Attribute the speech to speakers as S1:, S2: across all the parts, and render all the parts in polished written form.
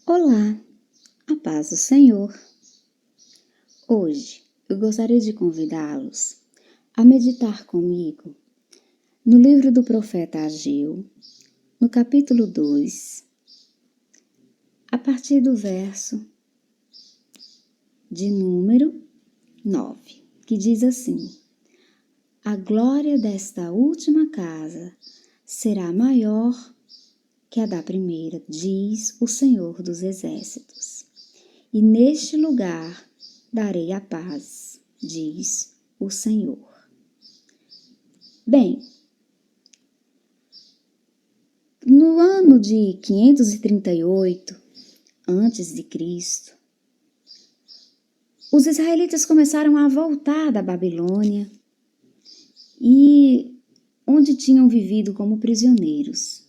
S1: Olá, a paz do Senhor. Hoje eu gostaria de convidá-los a meditar comigo no livro do profeta Ageu, no capítulo 2, a partir do verso de número 9, que diz assim: A glória desta última casa será maior que a da primeira, diz o Senhor dos Exércitos. E neste lugar darei a paz, diz o Senhor. Bem, no ano de 538 a.C., os israelitas começaram a voltar da Babilônia e onde tinham vivido como prisioneiros.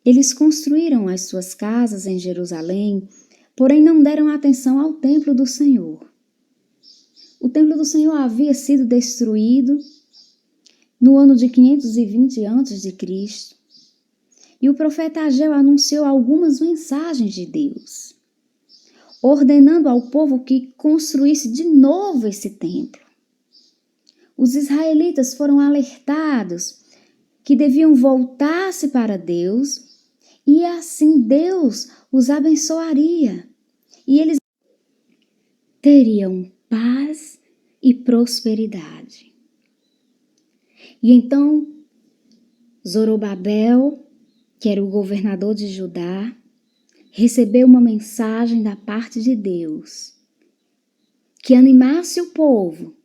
S1: Eles construíram as suas casas em Jerusalém, porém não deram atenção ao templo do Senhor. O templo do Senhor havia sido destruído no ano de 520 a.C., e o profeta Ageu anunciou algumas mensagens de Deus, ordenando ao povo que construísse de novo esse templo. Os israelitas foram alertados que deviam voltar-se para Deus e assim Deus os abençoaria e eles teriam paz e prosperidade. E então Zorobabel, que era o governador de Judá, recebeu uma mensagem da parte de Deus que animasse o povo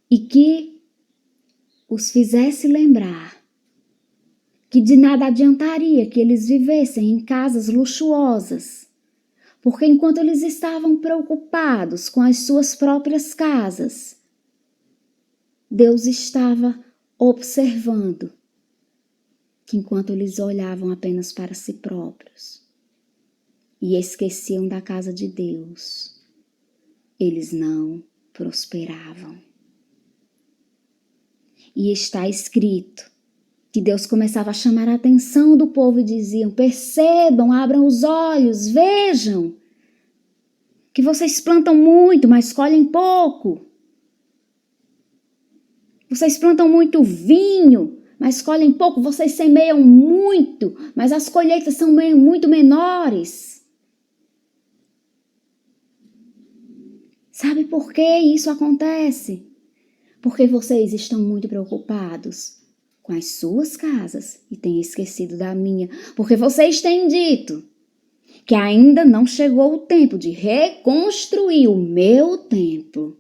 S1: e que os fizesse lembrar que de nada adiantaria que eles vivessem em casas luxuosas, porque enquanto eles estavam preocupados com as suas próprias casas, Deus estava observando que enquanto eles olhavam apenas para si próprios e esqueciam da casa de Deus, eles não prosperavam. E está escrito que Deus começava a chamar a atenção do povo e diziam: percebam, abram os olhos, vejam, que vocês plantam muito, mas colhem pouco. Vocês plantam muito vinho, mas colhem pouco. Vocês semeiam muito, mas as colheitas são muito menores. Sabe por que isso acontece? Porque vocês estão muito preocupados com as suas casas e têm esquecido da minha, porque vocês têm dito que ainda não chegou o tempo de reconstruir o meu templo.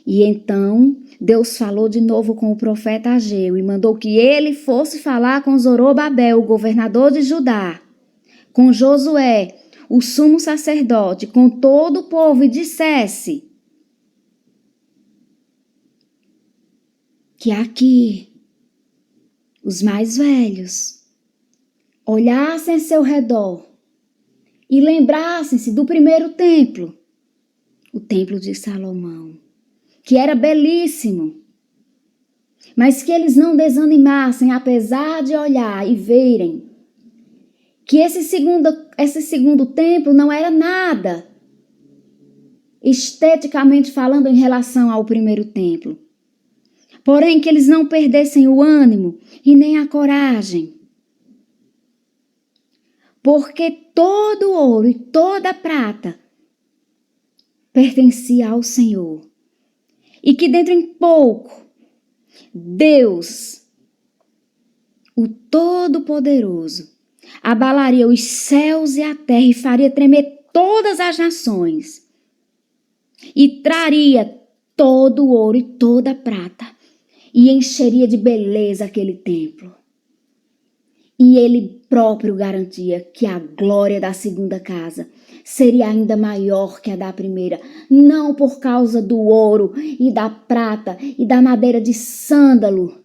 S1: E então Deus falou de novo com o profeta Ageu e mandou que ele fosse falar com Zorobabel, o governador de Judá, com Josué, o sumo sacerdote, com todo o povo, e dissesse que aqui os mais velhos olhassem a seu redor e lembrassem-se do primeiro templo, o templo de Salomão, que era belíssimo, mas que eles não desanimassem, apesar de olhar e verem que esse segundo templo não era nada, esteticamente falando, em relação ao primeiro templo. Porém, que eles não perdessem o ânimo e nem a coragem, porque todo ouro e toda prata pertencia ao Senhor, e que dentro em pouco Deus, o Todo-Poderoso, abalaria os céus e a terra e faria tremer todas as nações e traria todo o ouro e toda a prata e encheria de beleza aquele templo. E ele próprio garantia que a glória da segunda casa seria ainda maior que a da primeira, não por causa do ouro e da prata e da madeira de sândalo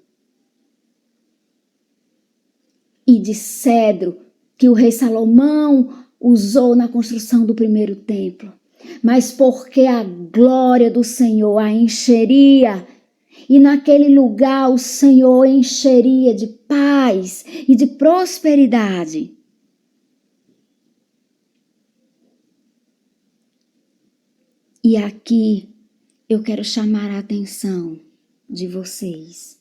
S1: e de cedro que o rei Salomão usou na construção do primeiro templo, mas porque a glória do Senhor a encheria E naquele lugar o Senhor encheria de paz e de prosperidade. E aqui eu quero chamar a atenção de vocês,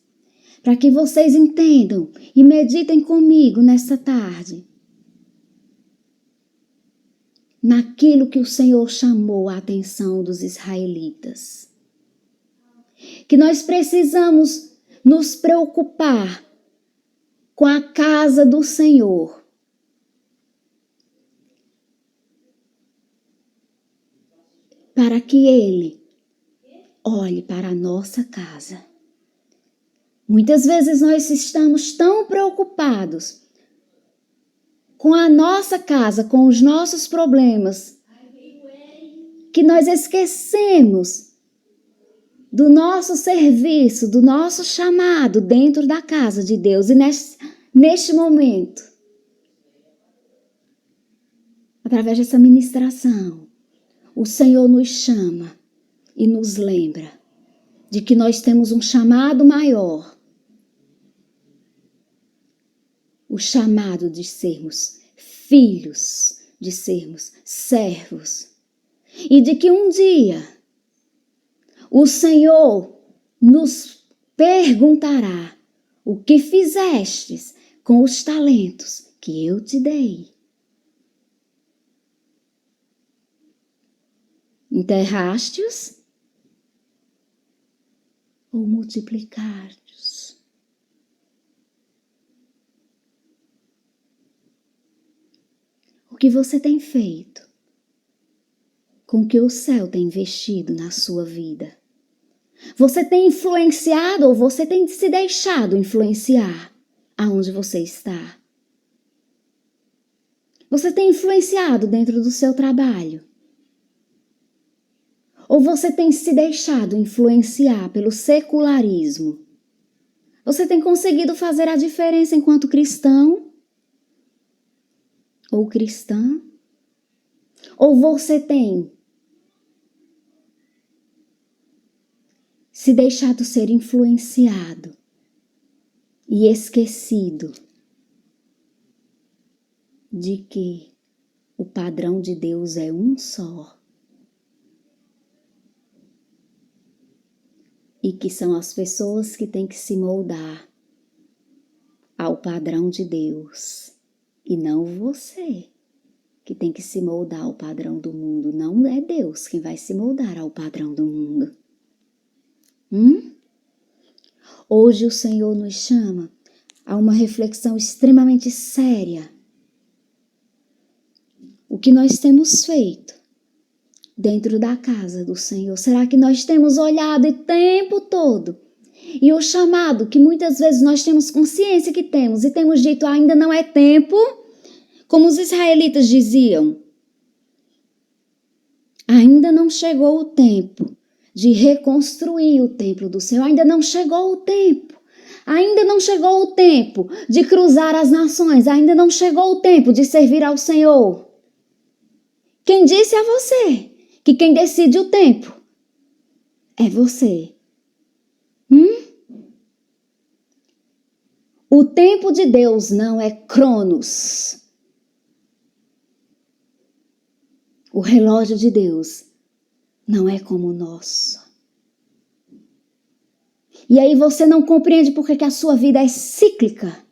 S1: para que vocês entendam e meditem comigo nesta tarde, naquilo que o Senhor chamou a atenção dos israelitas. Que nós precisamos nos preocupar com a casa do Senhor. Para que Ele olhe para a nossa casa. Muitas vezes nós estamos tão preocupados com a nossa casa, com os nossos problemas, que nós esquecemos do nosso serviço, do nosso chamado dentro da casa de Deus. E neste momento, através dessa ministração, o Senhor nos chama e nos lembra de que nós temos um chamado maior. O chamado de sermos filhos, de sermos servos. E de que um dia o Senhor nos perguntará: o que fizestes com os talentos que eu te dei? Enterraste-os ou multiplicaste-os? O que você tem feito com o que o céu tem investido na sua vida? Você tem influenciado ou você tem se deixado influenciar aonde você está? Você tem influenciado dentro do seu trabalho? Ou você tem se deixado influenciar pelo secularismo? Você tem conseguido fazer a diferença enquanto cristão? Ou cristã? Ou você tem se deixado ser influenciado e esquecido de que o padrão de Deus é um só? E que são as pessoas que têm que se moldar ao padrão de Deus. E não você que tem que se moldar ao padrão do mundo. Não é Deus quem vai se moldar ao padrão do mundo. Hoje o Senhor nos chama a uma reflexão extremamente séria. O que nós temos feito dentro da casa do Senhor? Será que nós temos olhado o tempo todo? E o chamado que muitas vezes nós temos consciência que temos e temos dito ainda não é tempo, como os israelitas diziam. Ainda não chegou o tempo de reconstruir o templo do Senhor. Ainda não chegou o tempo. Ainda não chegou o tempo de cruzar as nações. Ainda não chegou o tempo de servir ao Senhor. Quem disse a você que quem decide o tempo é você? O tempo de Deus não é Cronos. O relógio de Deus não é como o nosso. E aí você não compreende porque que a sua vida é cíclica.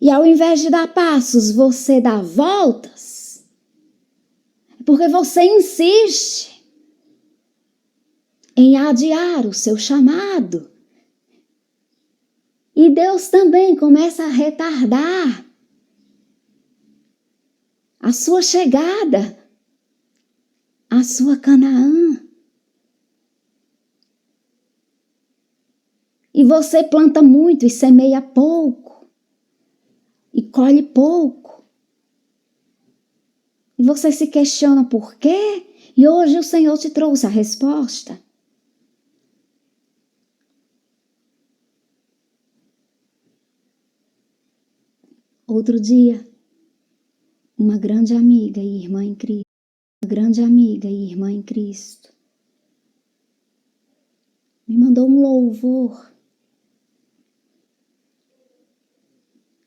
S1: E ao invés de dar passos, você dá voltas. Porque você insiste em adiar o seu chamado. E Deus também começa a retardar a sua chegada, a sua Canaã. E você planta muito e semeia pouco. E colhe pouco. E você se questiona por quê? E hoje o Senhor te trouxe a resposta. Outro dia, uma grande amiga e irmã em Cristo, mandou um louvor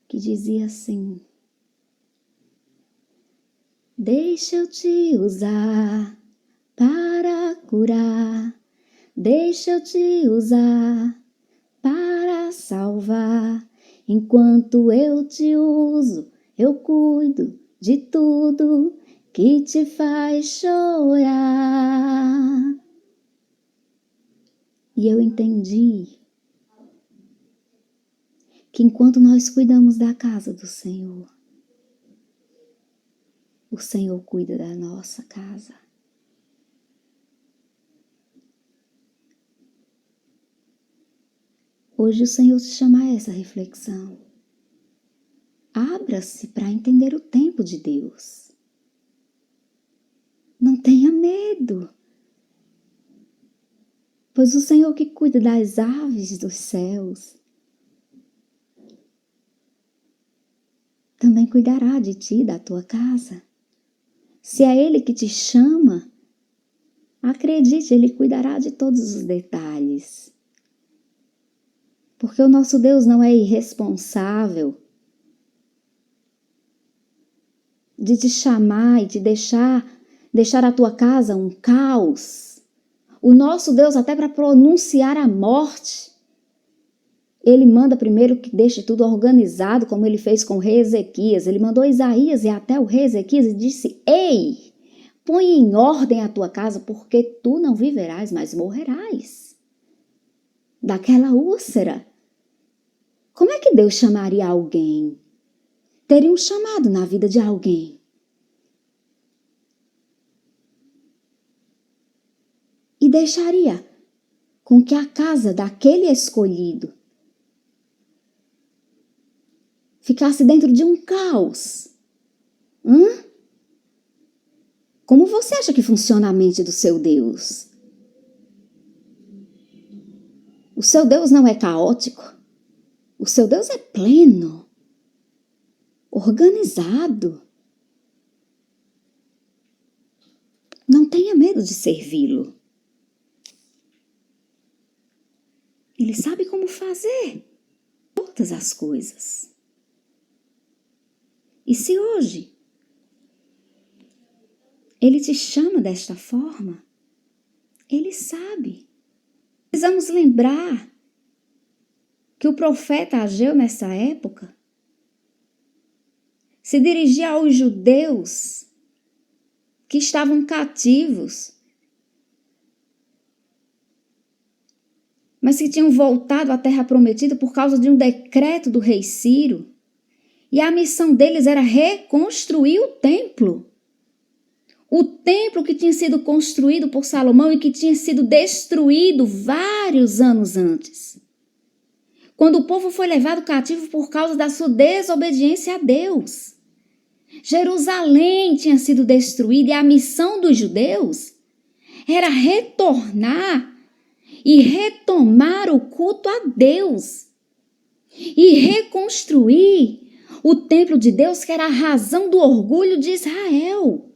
S1: que dizia assim: deixa eu te usar para curar, deixa eu te usar para salvar. Enquanto eu te uso, eu cuido de tudo que te faz chorar. E eu entendi que enquanto nós cuidamos da casa do Senhor, o Senhor cuida da nossa casa. Hoje o Senhor te chama a essa reflexão. Abra-se para entender o tempo de Deus. Não tenha medo, pois o Senhor que cuida das aves dos céus também cuidará de ti e da tua casa. Se é Ele que te chama, acredite, Ele cuidará de todos os detalhes. Porque o nosso Deus não é irresponsável de te chamar e te deixar a tua casa um caos. O nosso Deus, até para pronunciar a morte, Ele manda primeiro que deixe tudo organizado, como Ele fez com o rei Ezequias. Ele mandou Isaías e até o rei Ezequias e disse: ei, põe em ordem a tua casa, porque tu não viverás, mas morrerás. Daquela úlcera. Como é que Deus chamaria alguém? Teria um chamado na vida de alguém. E deixaria com que a casa daquele escolhido ficasse dentro de um caos. Como você acha que funciona a mente do seu Deus? O seu Deus não é caótico. O seu Deus é pleno, organizado. Não tenha medo de servi-lo. Ele sabe como fazer todas as coisas. E se hoje Ele te chama desta forma, Ele sabe. Precisamos lembrar que o profeta Ageu, nessa época, se dirigia aos judeus que estavam cativos, mas que tinham voltado à terra prometida por causa de um decreto do rei Ciro. E a missão deles era reconstruir o templo. O templo que tinha sido construído por Salomão e que tinha sido destruído vários anos antes, quando o povo foi levado cativo por causa da sua desobediência a Deus. Jerusalém tinha sido destruída e a missão dos judeus era retornar e retomar o culto a Deus e reconstruir o templo de Deus, que era a razão do orgulho de Israel.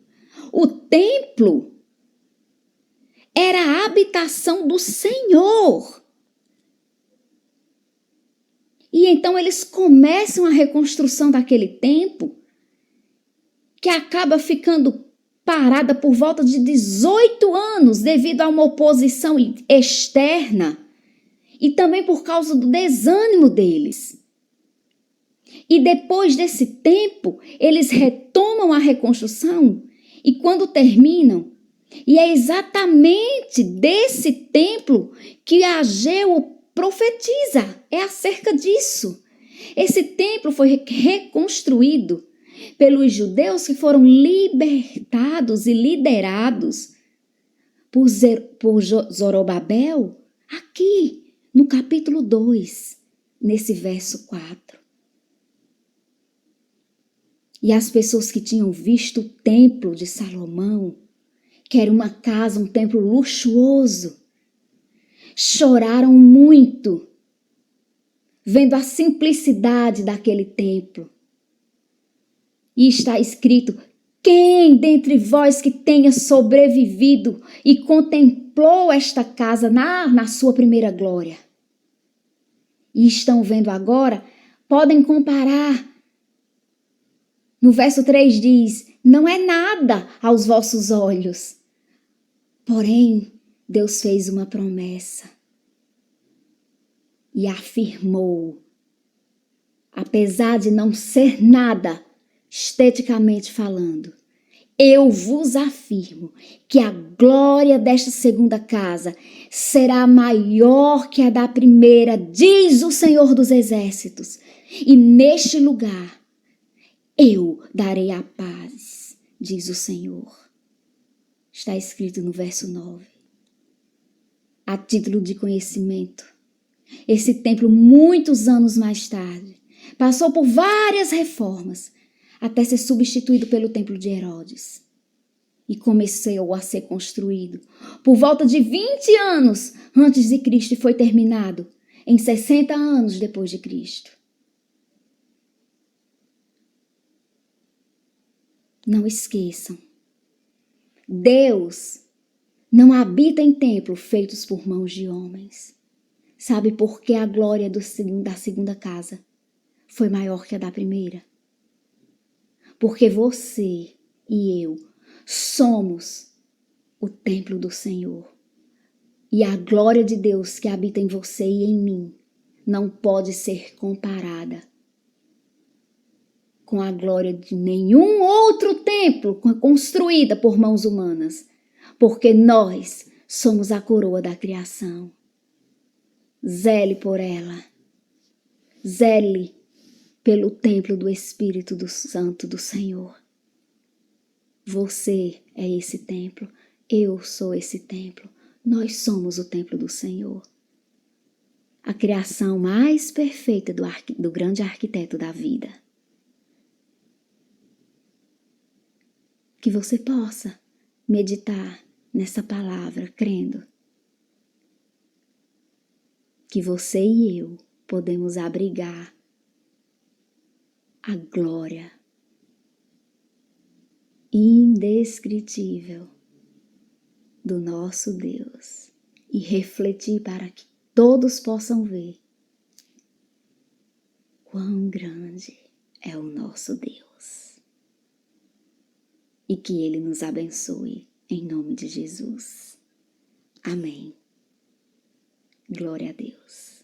S1: O templo era a habitação do Senhor. E então eles começam a reconstrução daquele templo, que acaba ficando parada por volta de 18 anos devido a uma oposição externa e também por causa do desânimo deles. E depois desse tempo, eles retomam a reconstrução e quando terminam, e é exatamente desse templo que Ageu profetiza, é acerca disso. Esse templo foi reconstruído pelos judeus que foram libertados e liderados por Zorobabel, aqui no capítulo 2, nesse verso 4. E as pessoas que tinham visto o templo de Salomão, que era uma casa, um templo luxuoso, choraram muito, vendo a simplicidade daquele templo. E está escrito: Quem dentre vós que tenha sobrevivido e contemplou esta casa na sua primeira glória? E estão vendo agora, podem comparar. No verso 3 diz, não é nada aos vossos olhos. Porém, Deus fez uma promessa e afirmou, apesar de não ser nada, esteticamente falando, eu vos afirmo que a glória desta segunda casa será maior que a da primeira, diz o Senhor dos Exércitos. E neste lugar eu darei a paz, diz o Senhor. Está escrito no verso 9. A título de conhecimento, esse templo, muitos anos mais tarde, passou por várias reformas, até ser substituído pelo templo de Herodes. E começou a ser construído por volta de 20 anos antes de Cristo e foi terminado em 60 anos depois de Cristo. Não esqueçam, Deus não habita em templos feitos por mãos de homens. Sabe por que a glória da segunda casa foi maior que a da primeira? Porque você e eu somos o templo do Senhor. E a glória de Deus que habita em você e em mim não pode ser comparada com a glória de nenhum outro templo construída por mãos humanas. Porque nós somos a coroa da criação. Zele por ela. Zele pelo templo do Espírito do Santo do Senhor. Você é esse templo. Eu sou esse templo. Nós somos o templo do Senhor. A criação mais perfeita do grande arquiteto da vida. Que você possa meditar nessa palavra, crendo que você e eu podemos abrigar a glória indescritível do nosso Deus e refletir para que todos possam ver quão grande é o nosso Deus. E que Ele nos abençoe em nome de Jesus. Amém. Glória a Deus.